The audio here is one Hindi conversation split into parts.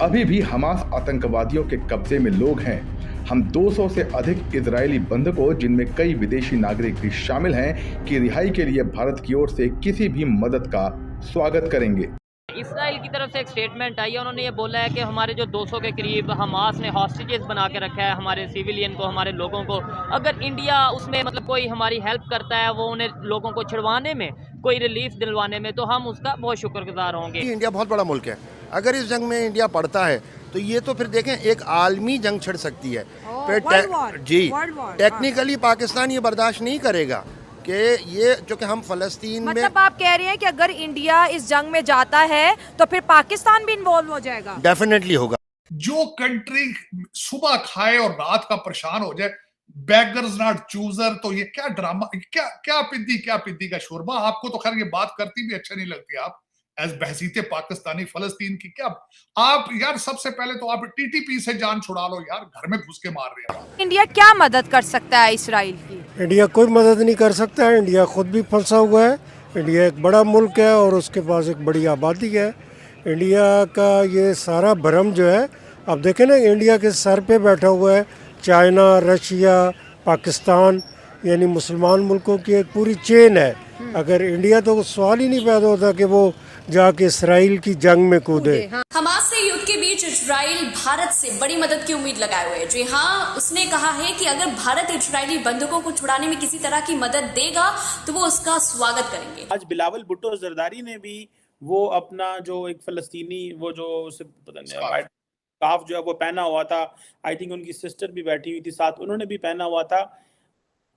अभी भी हमास आतंकवादियों के कब्जे में लोग हैं। हम 200 से अधिक इजरायली बंधकों, जिनमें कई विदेशी नागरिक भी शामिल हैं, की रिहाई के लिए भारत की ओर से किसी भी मदद का स्वागत करेंगे। इसराइल की तरफ से एक स्टेटमेंट आई है, उन्होंने ये बोला है कि हमारे जो 200 के करीब हमास ने हॉस्टेजेस बना के रखा है, हमारे सिविलियन को, हमारे लोगों को, अगर इंडिया उसमें मतलब कोई हमारी हेल्प करता है, वो उन्हें लोगों को छुड़वाने में, कोई रिलीफ दिलवाने में, तो हम उसका बहुत शुक्रगुजार होंगे। इंडिया बहुत बड़ा मुल्क है, अगर इस जंग में इंडिया पड़ता है तो ये तो फिर देखें एक आलमी जंग छिड़ सकती है। टेक्निकली पाकिस्तान ये बर्दाश्त नहीं करेगा कि ये जो कि हम फलस्तीन में, मतलब आप कह रहे हैं कि अगर इंडिया इस जंग में जाता है तो फिर पाकिस्तान भी इन्वॉल्व हो जाएगा? डेफिनेटली होगा। जो कंट्री सुबह खाए और रात का परेशान हो जाए, बेगर्स नॉट चूजर, तो ये क्या ड्रामा, क्या पिद्दी का शोरबा। आपको तो खैर ये बात करती भी अच्छा नहीं लगती, आप एज बहसीते पाकिस्तानी फलस्तीन की क्या आप यार, सबसे पहले तो आप टीटीपी से जान छुड़ा लो यार, घर में घुस के मार रहे हैं। इंडिया क्या मदद कर सकता है इसराइल की? इंडिया कोई मदद नहीं कर सकता है, इंडिया खुद भी फंसा हुआ है। इंडिया एक बड़ा मुल्क है और उसके पास एक बड़ी आबादी है। इंडिया का ये सारा भरम जो है, अब देखें ना, इंडिया के सर पे बैठा हुआ है चाइना, रशिया, पाकिस्तान, यानी मुसलमान मुल्कों की एक पूरी चेन है। अगर इंडिया, तो सवाल ही नहीं पैदा होता कि वो जाके इसराइल की जंग में कूदे। हमास से युद्ध के बीच इजराइल भारत से बड़ी मदद की उम्मीद लगाए हुए है। जी हाँ, उसने कहा है कि अगर भारत इजरायली बंधकों को छुड़ाने में किसी तरह की मदद देगा तो वो उसका स्वागत करेंगे। आज बिलावल भुट्टो जरदारी ने भी वो अपना जो एक फलस्तीनी वो जो पता नहीं स्कार्फ जो है वो पहना हुआ था, आई थिंक उनकी सिस्टर भी बैठी हुई थी साथ, उन्होंने भी पहना हुआ था।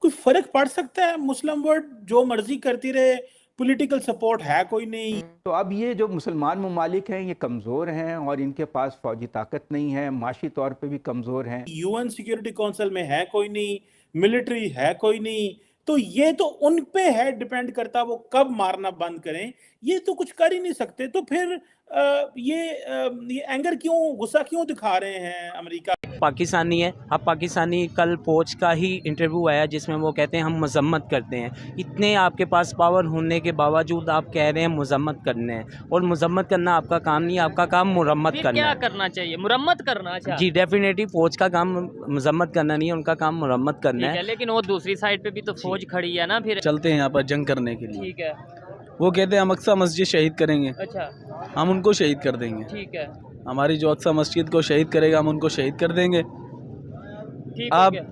कोई फर्क पड़ सकता है? मुस्लिम वर्ल्ड जो मर्जी करती रहे, पॉलिटिकल सपोर्ट है कोई नहीं। तो अब ये जो मुसलमान ममालिक हैं ये कमज़ोर हैं और इनके पास फौजी ताकत नहीं है, माशी तौर पे भी कमज़ोर हैं। यूएन सिक्योरिटी काउंसिल में है कोई नहीं, मिलिट्री है कोई नहीं, तो ये तो उन पे है डिपेंड करता, वो कब मारना बंद करें। ये तो कुछ कर ही नहीं सकते, तो फिर ये एंगर क्यों, गुस्सा क्यों दिखा रहे हैं अमेरिका? पाकिस्तानी है, अब पाकिस्तानी कल फौज का ही इंटरव्यू आया जिसमें वो कहते हैं हम मजम्मत करते हैं। इतने आपके पास पावर होने के बावजूद आप कह रहे हैं मजम्मत करने हैं, और मजम्मत करना आपका काम नहीं, आपका काम मुरम्मत करना क्या है। करना चाहिए? मुरम्मत करना चाहिए। जी डेफिनेटली, फौज का काम मजम्मत करना नहीं है, उनका काम मुरम्मत करना है। लेकिन वो दूसरी साइड पे भी तो फौज खड़ी है ना, फिर चलते हैं यहाँ पर जंग करने के लिए। ठीक है, वो कहते हैं हम अक्सा मस्जिद शहीद करेंगे। अच्छा, हम उनको शहीद कर देंगे। ठीक है, हमारी जो अक्सा मस्जिद को शहीद करेगा हम उनको शहीद कर देंगे। ठीक हो आप गया।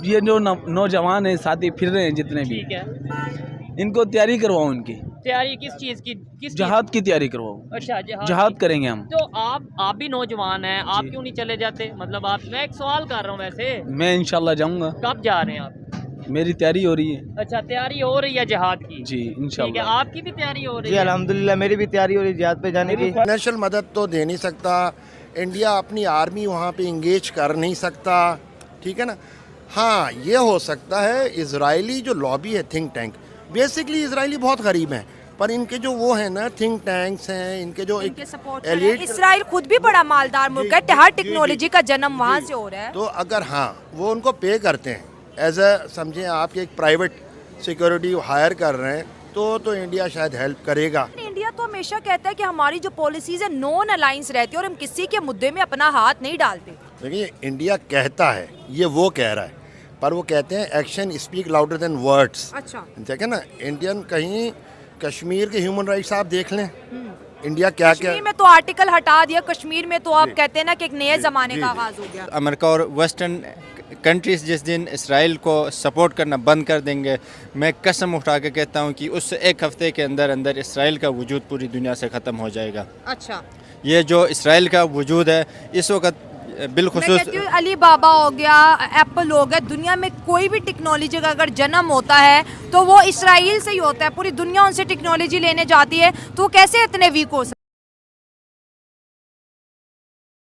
ये जो नौजवान हैं साथी फिर रहे हैं जितने भी, ठीक है, इनको तैयारी करवाओ, इनकी तैयारी किस चीज की? जहाद की तैयारी करवाओ। अच्छा, जहाद करेंगे हम। तो आप भी नौजवान हैं, आप क्यों नहीं चले जाते? मतलब आप, मैं एक सवाल कर रहा हूँ वैसे। मैं इंशाल्लाह जाऊंगा। कब जा रहे हैं आप? मेरी तैयारी हो रही है। अच्छा, तैयारी हो रही है जहाद की? जी ठीक है, इंशाल्लाह। आपकी भी तैयारी हो रही जी है? अल्हम्दुलिल्लाह, मेरी भी तैयारी हो रही है जिहाद पे जाने की। फाइनेंशियल मदद तो दे नहीं सकता, इंडिया अपनी आर्मी वहाँ पे इंगेज कर नहीं सकता, ठीक है ना। हाँ, ये हो सकता है इजरायली जो लॉबी है, थिंक टैंक, बेसिकली इजरायली बहुत गरीब हैं, पर इनके जो वो है ना थिंक टैंक्स हैं, इनके जो एक एलिट, इसराइल खुद भी बड़ा मालदार मुल्क है, हर टेक्नोलॉजी का जन्म वहाँ से हो रहा है। तो अगर हाँ वो उनको पे करते हैं एज अ, समझें आप एक प्राइवेट सिक्योरिटी हायर कर रहे हैं, तो इंडिया शायद हेल्प करेगा। इंडिया तो हमेशा कहता है कि हमारी जो पॉलिसीज है नॉन अलायंस रहती है और हम किसी के मुद्दे में अपना हाथ नहीं डालते। देखिए, इंडिया कहता है, ये वो कह रहा है, पर वो कहते हैं action speak louder than words. अच्छा, ठीक है ना। इंडियन कहीं कश्मीर के ह्यूमन राइट्स आप देख लें, इंडिया क्या क्या, कश्मीर में तो आर्टिकल हटा दिया, कश्मीर में तो आप कहते हैं ना कि एक नए जमाने का आगाज हो गया। अमेरिका और वेस्टर्न कंट्रीज जिस दिन इसराइल को सपोर्ट करना बंद कर देंगे, मैं कसम उठा के कहता हूँ कि उससे एक हफ्ते के अंदर अंदर इसराइल का वजूद पूरी दुनिया से ख़त्म हो जाएगा। अच्छा, ये जो इसराइल का वजूद है इस वक्त बिलखुसूस, अली बाबा हो गया, एप्पल हो गया, दुनिया में कोई भी टेक्नोलॉजी का अगर जन्म होता है तो वो इसराइल से ही होता है। पूरी दुनिया उनसे टेक्नोलॉजी लेने जाती है, तो कैसे इतने वीक हो सकते?